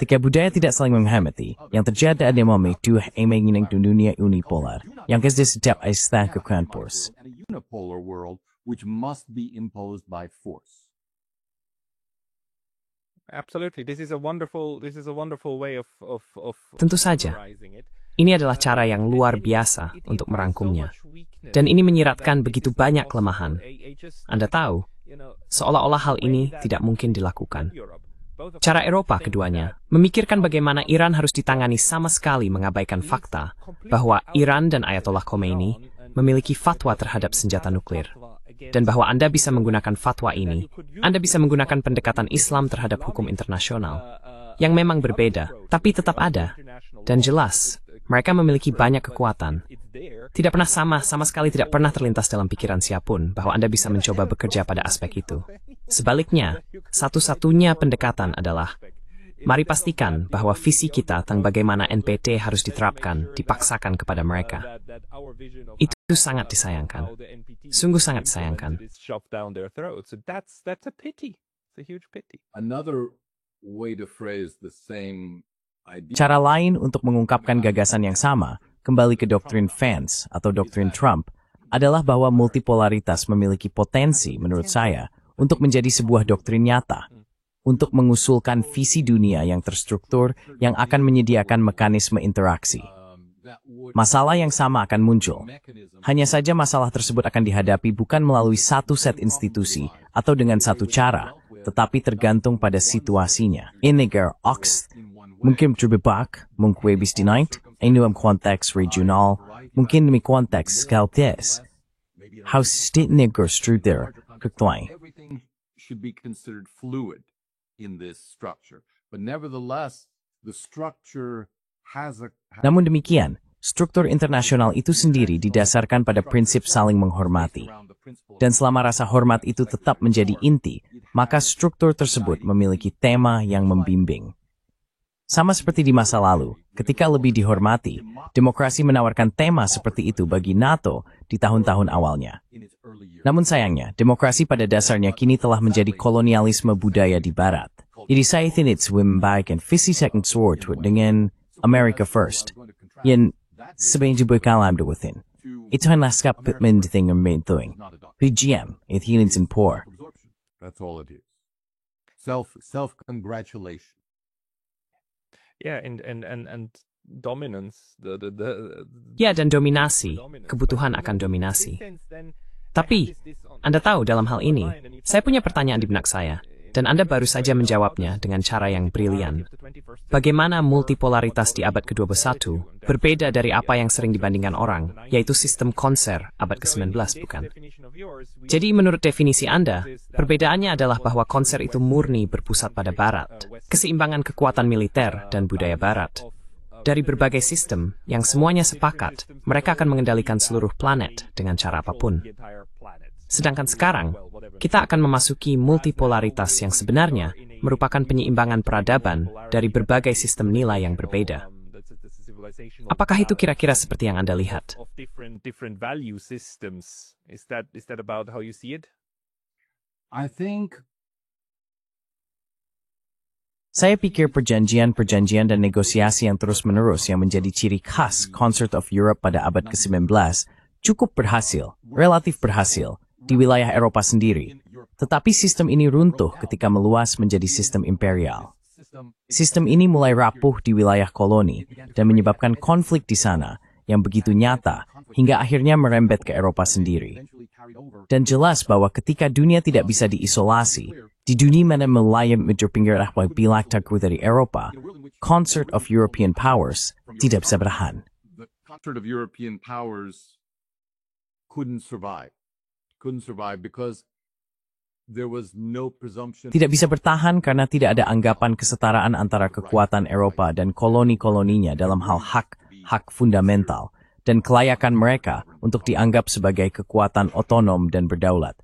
Ketika budaya tidak saling menghormati, yang terjadi adalah memicu emang dunia unipolar, yang kesnya setiap istilah kekuatan force. unipolar world which must be imposed by force. Absolutely. This is a wonderful way of Tentu saja. summarizing it. Ini adalah cara yang luar biasa untuk merangkumnya. Dan ini menyiratkan begitu banyak kelemahan. Anda tahu, seolah-olah hal ini tidak mungkin dilakukan. Cara Eropa keduanya memikirkan bagaimana Iran harus ditangani sama sekali mengabaikan fakta bahwa Iran dan Ayatollah Khomeini memiliki fatwa terhadap senjata nuklir. Dan bahwa Anda bisa menggunakan fatwa ini, Anda bisa menggunakan pendekatan Islam terhadap hukum internasional, yang memang berbeda, tapi tetap ada. Dan jelas, mereka memiliki banyak kekuatan. Tidak pernah sama sekali tidak pernah terlintas dalam pikiran siapapun bahwa Anda bisa mencoba bekerja pada aspek itu. Sebaliknya, satu-satunya pendekatan adalah, mari pastikan bahwa visi kita tentang bagaimana NPT harus diterapkan, dipaksakan kepada mereka. Itu sangat disayangkan. Sungguh sangat disayangkan. Another way to phrase the same idea. Cara lain untuk mengungkapkan gagasan yang sama, kembali ke doktrin Vance atau doktrin Trump, adalah bahwa multipolaritas memiliki potensi, menurut saya, untuk menjadi sebuah doktrin nyata, untuk mengusulkan visi dunia yang terstruktur yang akan menyediakan mekanisme interaksi. Masalah yang sama akan muncul. Hanya saja masalah tersebut akan dihadapi bukan melalui satu set institusi atau dengan satu cara, tetapi tergantung pada situasinya. In negara Ox, mungkin terjebak, mungkin bis dinaik, dalam konteks regional, mungkin demi konteks skaltes. How negara struktur ketuai. Everything should be considered fluid in this structure. But nevertheless, the structure has a Namun demikian, struktur internasional itu sendiri didasarkan pada prinsip saling menghormati. Dan selama rasa hormat itu tetap menjadi inti, maka struktur tersebut memiliki tema yang membimbing. Sama seperti di masa lalu, ketika lebih dihormati, demokrasi menawarkan tema seperti itu bagi NATO di tahun-tahun awalnya. Namun sayangnya, demokrasi pada dasarnya kini telah menjadi kolonialisme budaya di Barat. Jadi saya tidak membayangkan visi second sword dengan America First, yang sebenarnya berkalam dengan. Ito ang naskap pitmending ang main thing. PGM, it healings and poor. That's all it is. Self-congratulation. Yeah, and dominance. Ya, dan dominasi, kebutuhan akan dominasi. Tapi, Anda tahu dalam hal ini, saya punya pertanyaan di benak saya, dan Anda baru saja menjawabnya dengan cara yang brilian. Bagaimana multipolaritas di abad ke-21 berbeda dari apa yang sering dibandingkan orang, yaitu sistem konser abad ke-19, bukan? Jadi menurut definisi Anda, perbedaannya adalah bahwa konser itu murni berpusat pada Barat, keseimbangan kekuatan militer dan budaya Barat. Dari berbagai sistem yang semuanya sepakat, mereka akan mengendalikan seluruh planet dengan cara apapun. Sedangkan sekarang, kita akan memasuki multipolaritas yang sebenarnya merupakan penyeimbangan peradaban dari berbagai sistem nilai yang berbeda. Apakah itu kira-kira seperti yang Anda lihat? Saya pikir perjanjian-perjanjian dan negosiasi yang terus-menerus yang menjadi ciri khas Concert of Europe pada abad ke-19 cukup berhasil, relatif berhasil, di wilayah Eropa sendiri. Tetapi sistem ini runtuh ketika meluas menjadi sistem imperial. Sistem ini mulai rapuh di wilayah koloni dan menyebabkan konflik di sana yang begitu nyata hingga akhirnya merembet ke Eropa sendiri. Dan jelas bahwa ketika dunia tidak bisa diisolasi, di dunia mana melayam pinggir ahwag bilak takru dari Eropa, Concert of European Powers tidak bisa bertahan. The Concert of European Powers couldn't survive because there was no presumption. Tidak bisa bertahan karena tidak ada anggapan kesetaraan antara kekuatan Eropa dan koloni-koloninya dalam hal hak fundamental dan kelayakan mereka untuk dianggap sebagai kekuatan otonom dan berdaulat.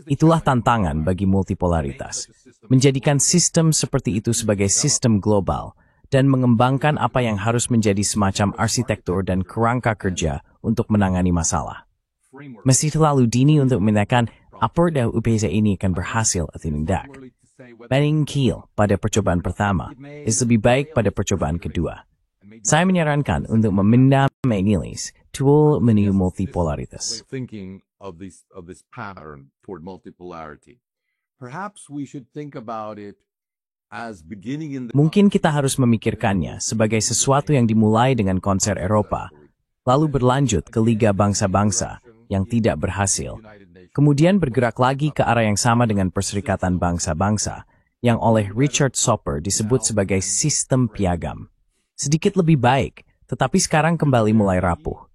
Itulah tantangan bagi multipolaritas, menjadikan sistem seperti itu sebagai sistem global dan mengembangkan apa yang harus menjadi semacam arsitektur dan kerangka kerja untuk menangani masalah. Masih terlalu dini untuk menyatakan apakah upaya ini akan berhasil atau tidak. Banding keel pada percobaan pertama is lebih baik pada percobaan kedua. Saya menyarankan untuk memindahkan nilai tool menuju multipolaritas. Thinking of this pattern toward multipolarity. Perhaps we should think about it as beginning in the... Mungkin kita harus memikirkannya sebagai sesuatu yang dimulai dengan konser Eropa, lalu berlanjut ke Liga Bangsa-Bangsa yang tidak berhasil, kemudian bergerak lagi ke arah yang sama dengan Perserikatan Bangsa-Bangsa, yang oleh Richard Soper disebut sebagai sistem piagam. Sedikit lebih baik, tetapi sekarang kembali mulai rapuh.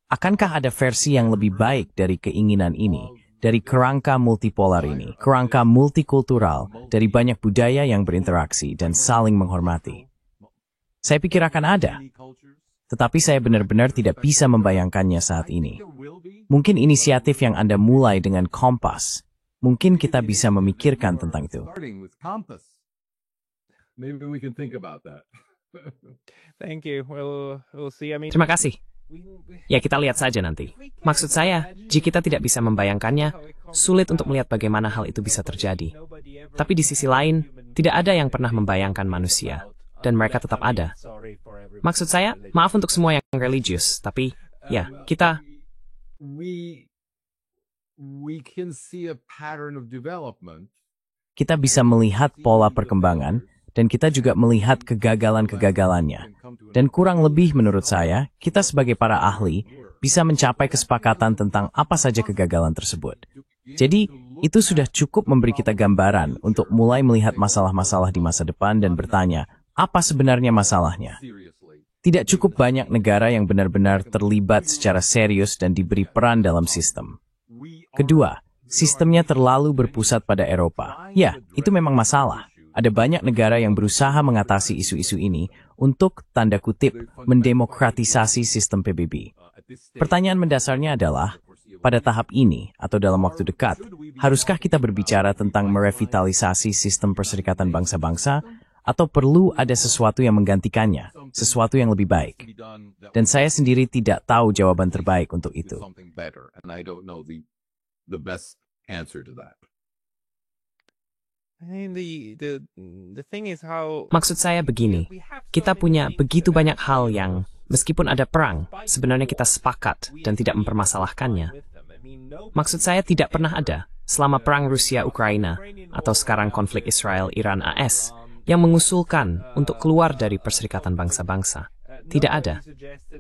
Akankah ada versi yang lebih baik dari keinginan ini, dari kerangka multipolar ini, kerangka multikultural, dari banyak budaya yang berinteraksi dan saling menghormati? Saya pikir akan ada, tetapi saya benar-benar tidak bisa membayangkannya saat ini. Mungkin inisiatif yang Anda mulai dengan Kompas, mungkin kita bisa memikirkan tentang itu. Thank you. We'll see. I mean, Terima kasih. Ya, kita lihat saja nanti. Maksud saya, jika kita tidak bisa membayangkannya, sulit untuk melihat bagaimana hal itu bisa terjadi. Tapi di sisi lain, tidak ada yang pernah membayangkan manusia, dan mereka tetap ada. Maksud saya, maaf untuk semua yang religius, tapi ya, kita... We can see a pattern of development. Kita bisa melihat pola perkembangan, dan kita juga melihat kegagalan-kegagalannya. Dan kurang lebih menurut saya, kita sebagai para ahli bisa mencapai kesepakatan tentang apa saja kegagalan tersebut. Jadi, itu sudah cukup memberi kita gambaran untuk mulai melihat masalah-masalah di masa depan dan bertanya, apa sebenarnya masalahnya? Tidak cukup banyak negara yang benar-benar terlibat secara serius dan diberi peran dalam sistem. Kedua, sistemnya terlalu berpusat pada Eropa. Ya, itu memang masalah. Ada banyak negara yang berusaha mengatasi isu-isu ini untuk, tanda kutip, mendemokratisasi sistem PBB. Pertanyaan mendasarnya adalah, pada tahap ini atau dalam waktu dekat, haruskah kita berbicara tentang merevitalisasi sistem Perserikatan Bangsa-Bangsa atau perlu ada sesuatu yang menggantikannya, sesuatu yang lebih baik. Dan saya sendiri tidak tahu jawaban terbaik untuk itu. Maksud saya begini, kita punya begitu banyak hal yang, meskipun ada perang, sebenarnya kita sepakat dan tidak mempermasalahkannya. Maksud saya tidak pernah ada, selama perang Rusia-Ukraina, atau sekarang konflik Israel-Iran-AS, yang mengusulkan untuk keluar dari Perserikatan Bangsa-Bangsa. Tidak ada.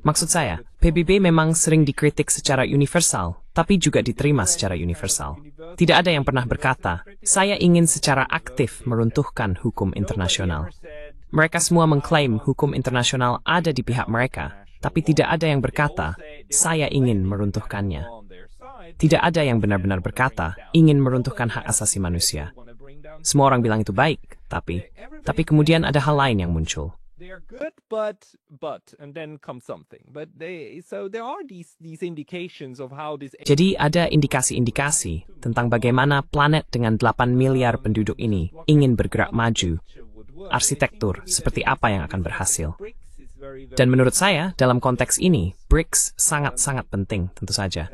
Maksud saya, PBB memang sering dikritik secara universal, tapi juga diterima secara universal. Tidak ada yang pernah berkata, saya ingin secara aktif meruntuhkan hukum internasional. Mereka semua mengklaim hukum internasional ada di pihak mereka, tapi tidak ada yang berkata, saya ingin meruntuhkannya. Tidak ada yang benar-benar berkata, ingin meruntuhkan hak asasi manusia. Semua orang bilang itu baik, tapi kemudian ada hal lain yang muncul. They are good, but, and then comes something. So there are these indications of how this. Jadi ada indikasi-indikasi tentang bagaimana planet dengan 8 miliar penduduk ini ingin bergerak maju. Arsitektur seperti apa yang akan berhasil. Dan menurut saya, dalam konteks ini, BRICS sangat-sangat penting, tentu saja.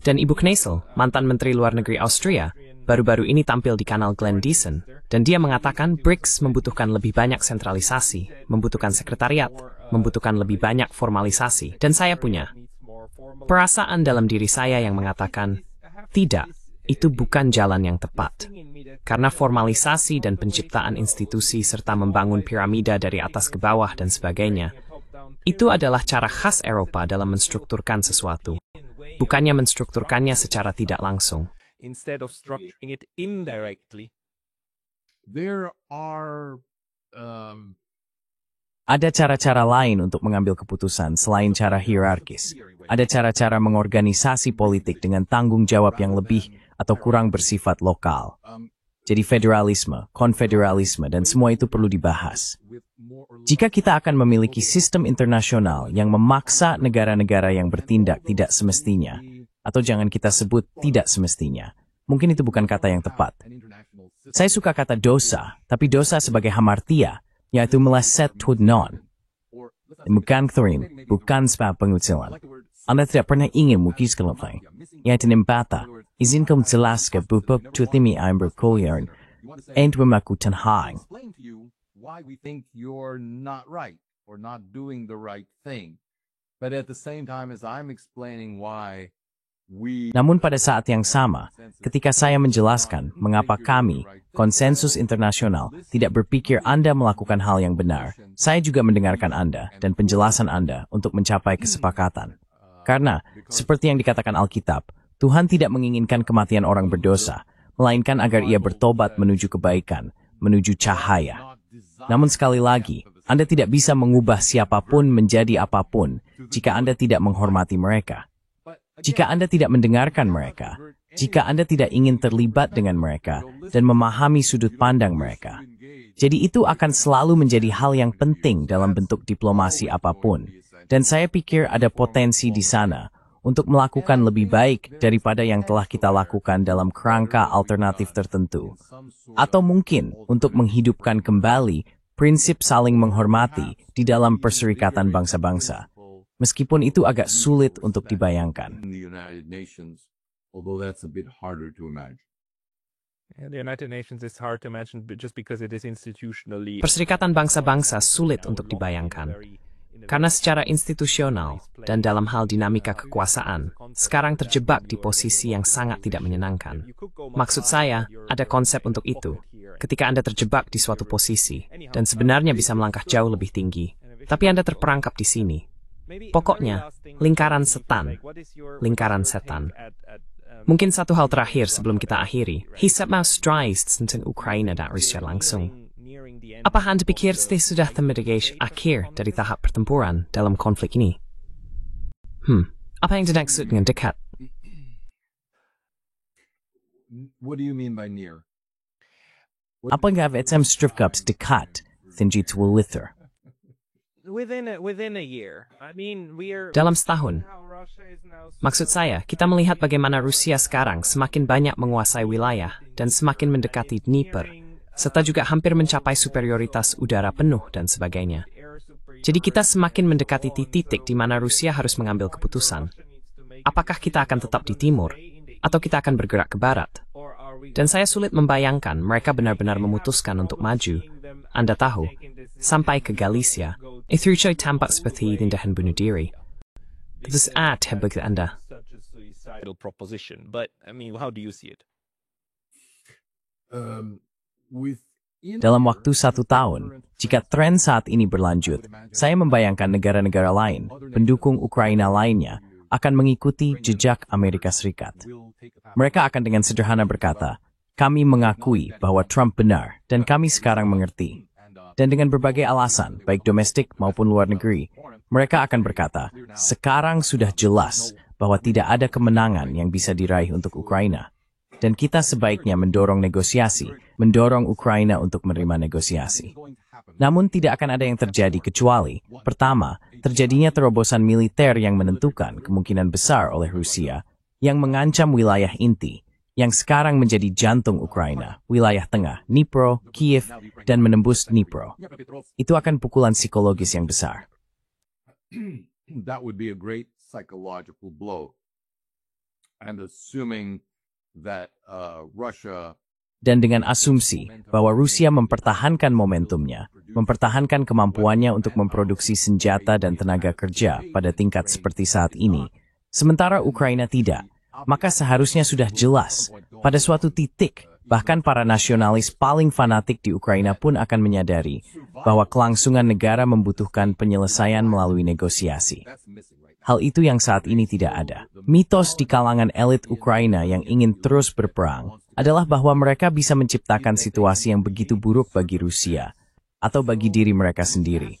Dan Ibu Kneissel, mantan Menteri Luar Negeri Austria, baru-baru ini tampil di kanal Glenn Deason, dan dia mengatakan BRICS membutuhkan lebih banyak sentralisasi, membutuhkan sekretariat, membutuhkan lebih banyak formalisasi. Dan saya punya perasaan dalam diri saya yang mengatakan, tidak, itu bukan jalan yang tepat. Karena formalisasi dan penciptaan institusi serta membangun piramida dari atas ke bawah dan sebagainya, itu adalah cara khas Eropa dalam menstrukturkan sesuatu, bukannya menstrukturkannya secara tidak langsung. Instead of structuring it indirectly. There are Ada cara-cara lain untuk mengambil keputusan selain cara hierarkis. Ada cara-cara mengorganisasi politik dengan tanggung jawab yang lebih atau kurang bersifat lokal. Jadi federalisme, konfederalisme, dan semua itu perlu dibahas. Jika kita akan memiliki sistem internasional yang memaksa negara-negara yang bertindak tidak semestinya, atau jangan kita sebut tidak semestinya, mungkin itu bukan kata yang tepat. Saya suka kata dosa, tapi dosa sebagai hamartia, yaitu meleset tudnon. Bukan thorim, bukan sebab pengucilan. Anda tidak pernah ingin mukis kelempang. Yaitu nembata, izinkan menjelaskan bubuk tutimi aim berkuliaran, and memakutan hang. Why we think you're not right or not doing the right thing. But at the same time as I'm explaining why Namun pada saat yang sama, ketika saya menjelaskan mengapa kami, konsensus internasional, tidak berpikir Anda melakukan hal yang benar, saya juga mendengarkan Anda dan penjelasan Anda untuk mencapai kesepakatan. Karena, seperti yang dikatakan Alkitab, Tuhan tidak menginginkan kematian orang berdosa, melainkan agar ia bertobat menuju kebaikan, menuju cahaya. Namun sekali lagi, Anda tidak bisa mengubah siapapun menjadi apapun jika Anda tidak menghormati mereka. Jika Anda tidak mendengarkan mereka, jika Anda tidak ingin terlibat dengan mereka dan memahami sudut pandang mereka. Jadi itu akan selalu menjadi hal yang penting dalam bentuk diplomasi apapun. Dan saya pikir ada potensi di sana untuk melakukan lebih baik daripada yang telah kita lakukan dalam kerangka alternatif tertentu. Atau mungkin untuk menghidupkan kembali prinsip saling menghormati di dalam Perserikatan Bangsa-Bangsa. Meskipun itu agak sulit untuk dibayangkan. Perserikatan Bangsa-Bangsa sulit untuk dibayangkan. Karena secara institusional dan dalam hal dinamika kekuasaan, sekarang terjebak di posisi yang sangat tidak menyenangkan. Maksud saya, ada konsep untuk itu. Ketika Anda terjebak di suatu posisi, dan sebenarnya bisa melangkah jauh lebih tinggi, tapi Anda terperangkap di sini. Pokoknya, lingkaran setan. Lingkaran setan. Mungkin satu hal terakhir sebelum kita akhiri. Hisap mau strides tentang Ukraina dan Rusia langsung. Apa Anda pikir sudah termitigasi akhir dari tahap pertempuran dalam konflik ini? Apa yang dimaksud dengan dekat? What do you mean by near? Apakah VSM Stripcups dekat tinggi tualiter? Within a year. I mean, Dalam setahun. Maksud saya, kita melihat bagaimana Rusia sekarang semakin banyak menguasai wilayah dan semakin mendekati Dnieper. serta juga hampir mencapai superioritas udara penuh dan sebagainya. Jadi kita semakin mendekati titik di mana Rusia harus mengambil keputusan. Apakah kita akan tetap di timur, atau kita akan bergerak ke barat? Dan saya sulit membayangkan mereka benar-benar memutuskan untuk maju. Anda tahu, sampai ke Galicia, Etrucoi tampak seperti tindakan bunuh diri. Putus asa bagi Anda. Suicidal proposition, but I mean, how do you see it? Dalam waktu 1 tahun, jika tren saat ini berlanjut, saya membayangkan negara-negara lain, pendukung Ukraina lainnya, akan mengikuti jejak Amerika Serikat. Mereka akan dengan sederhana berkata, kami mengakui bahwa Trump benar, dan kami sekarang mengerti. Dan dengan berbagai alasan, baik domestik maupun luar negeri, mereka akan berkata, sekarang sudah jelas bahwa tidak ada kemenangan yang bisa diraih untuk Ukraina. Dan kita sebaiknya mendorong negosiasi, mendorong Ukraina untuk menerima negosiasi. Namun tidak akan ada yang terjadi kecuali, pertama, terjadinya terobosan militer yang menentukan kemungkinan besar oleh Rusia, yang mengancam wilayah inti, yang sekarang menjadi jantung Ukraina, wilayah tengah, Dnipro, Kiev, dan menembus Dnipro. Itu akan pukulan psikologis yang besar. That would be a great psychological blow. And assuming that Russia Dan dengan asumsi bahwa Rusia mempertahankan momentumnya, mempertahankan kemampuannya untuk memproduksi senjata dan tenaga kerja pada tingkat seperti saat ini, sementara Ukraina tidak, maka seharusnya sudah jelas, pada suatu titik, bahkan para nasionalis paling fanatik di Ukraina pun akan menyadari bahwa kelangsungan negara membutuhkan penyelesaian melalui negosiasi. Hal itu yang saat ini tidak ada. Mitos di kalangan elit Ukraina yang ingin terus berperang adalah bahwa mereka bisa menciptakan situasi yang begitu buruk bagi Rusia atau bagi diri mereka sendiri,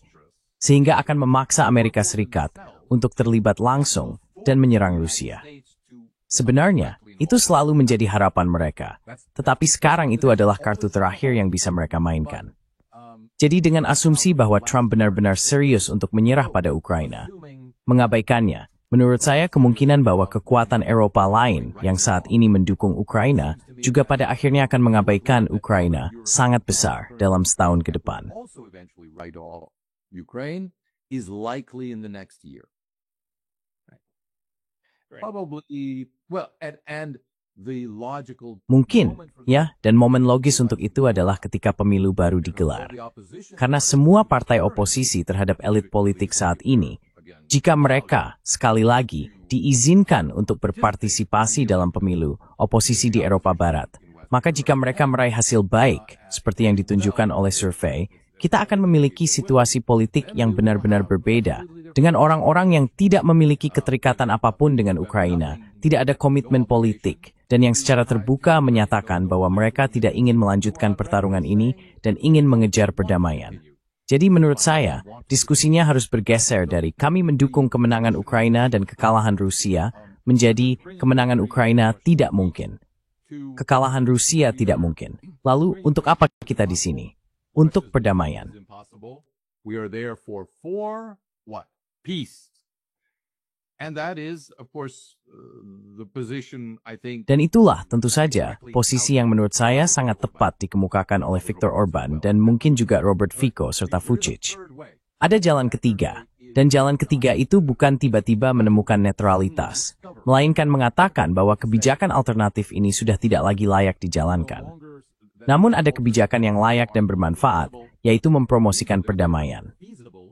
sehingga akan memaksa Amerika Serikat untuk terlibat langsung dan menyerang Rusia. Sebenarnya, itu selalu menjadi harapan mereka, tetapi sekarang itu adalah kartu terakhir yang bisa mereka mainkan. Jadi dengan asumsi bahwa Trump benar-benar serius untuk menyerah pada Ukraina, mengabaikannya, menurut saya kemungkinan bahwa kekuatan Eropa lain yang saat ini mendukung Ukraina juga pada akhirnya akan mengabaikan Ukraina sangat besar dalam setahun ke depan. Ukraine is likely in the next year. Probably, well, and the logical Mungkin, ya, dan momen logis untuk itu adalah ketika pemilu baru digelar. Karena semua partai oposisi terhadap elit politik saat ini, jika mereka, sekali lagi, diizinkan untuk berpartisipasi dalam pemilu oposisi di Eropa Barat, maka jika mereka meraih hasil baik, seperti yang ditunjukkan oleh survei, kita akan memiliki situasi politik yang benar-benar berbeda, dengan orang-orang yang tidak memiliki keterikatan apapun dengan Ukraina, tidak ada komitmen politik, dan yang secara terbuka menyatakan bahwa mereka tidak ingin melanjutkan pertarungan ini dan ingin mengejar perdamaian. Jadi menurut saya, diskusinya harus bergeser dari kami mendukung kemenangan Ukraina dan kekalahan Rusia, menjadi kemenangan Ukraina tidak mungkin. Kekalahan Rusia tidak mungkin. Lalu, untuk apa kita di sini? Untuk perdamaian. We are there for what? Peace. And that is, of course, the position I think. Dan itulah tentu saja posisi yang menurut saya sangat tepat dikemukakan oleh Viktor Orban dan mungkin juga Robert Fico serta Vučić. Ada jalan ketiga, dan jalan ketiga itu bukan tiba-tiba menemukan netralitas, melainkan mengatakan bahwa kebijakan alternatif ini sudah tidak lagi layak dijalankan. Namun ada kebijakan yang layak dan bermanfaat, yaitu mempromosikan perdamaian.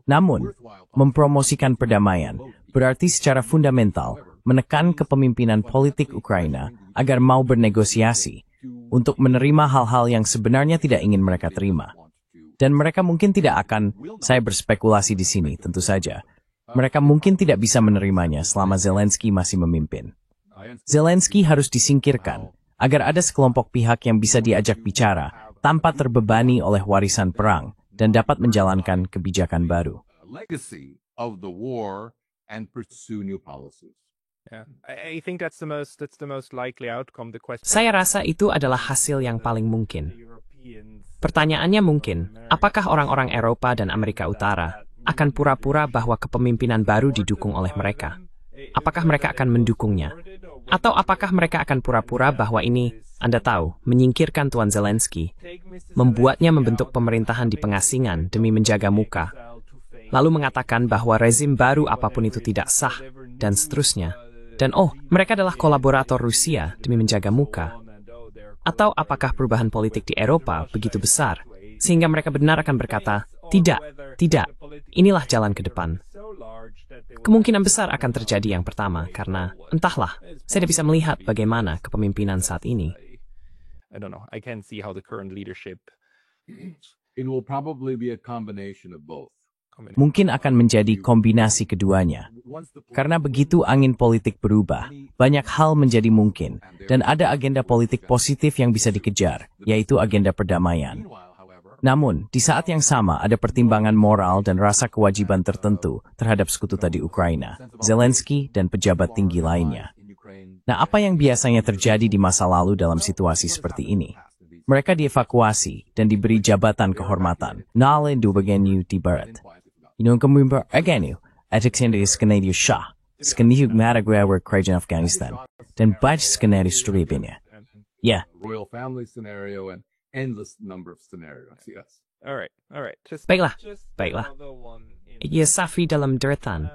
Namun, mempromosikan perdamaian berarti secara fundamental menekan kepemimpinan politik Ukraina agar mau bernegosiasi untuk menerima hal-hal yang sebenarnya tidak ingin mereka terima. Dan mereka mungkin tidak akan, saya berspekulasi di sini tentu saja, mereka mungkin tidak bisa menerimanya selama Zelensky masih memimpin. Zelensky harus disingkirkan agar ada sekelompok pihak yang bisa diajak bicara tanpa terbebani oleh warisan perang dan dapat menjalankan kebijakan baru. Legacy of the war and pursue new policies. Yeah, I think that's the most likely outcome. The question. Saya rasa itu adalah hasil yang paling mungkin. Pertanyaannya mungkin, apakah orang-orang Eropa dan Amerika Utara akan pura-pura bahwa kepemimpinan baru didukung oleh mereka? Apakah mereka akan mendukungnya? Atau apakah mereka akan pura-pura bahwa ini Anda tahu, menyingkirkan Tuan Zelensky, membuatnya membentuk pemerintahan di pengasingan demi menjaga muka, lalu mengatakan bahwa rezim baru apapun itu tidak sah, dan seterusnya. Dan mereka adalah kolaborator Rusia demi menjaga muka. Atau apakah perubahan politik di Eropa begitu besar, sehingga mereka benar akan berkata, tidak, inilah jalan ke depan. Kemungkinan besar akan terjadi yang pertama, karena, entahlah, saya tidak bisa melihat bagaimana kepemimpinan saat ini. I don't know. I can't see how the current leadership. It will probably be a combination of both. Mungkin akan menjadi kombinasi keduanya. Karena begitu angin politik berubah, banyak hal menjadi mungkin, dan ada agenda politik positif yang bisa dikejar, yaitu agenda perdamaian. Namun, di saat yang sama ada pertimbangan moral dan rasa kewajiban tertentu terhadap sekutu tadi Ukraina, Zelensky, dan pejabat tinggi lainnya. Nah, apa yang biasanya terjadi di masa lalu dalam situasi seperti ini? Mereka dievakuasi dan diberi jabatan kehormatan. Nalin Dubagenu di Barat. Inung kemimbar agenu, Alexander Skanadiu Shah, Skaniu Madagrawar Kerajaan Afghanistan, dan Baj Skanadiu Stribinnya. Ya. Royal family scenario and endless number of scenarios, yes. All right. Baiklah. Another one in- Ia safi dalam deretan.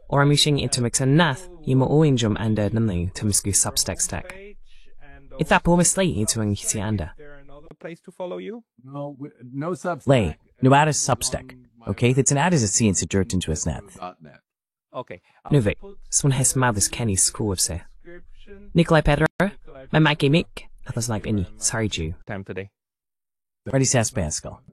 Orang mising itu mixan nath, ima uinjum Anda namlu temisku Substack stack. Ita po misli itu ang hisi Anda. Is there another place to follow you? No substack. Lay, nu ada Substack. Okay, that's an ad as a scene to dirt into his net. .net. Okay. Nuve, swan hes madus Kenny school of se. Nikolai Pedro, my Mikey Mick, atas like any, sorry Jew. Time today. Ready, Sass Pascal.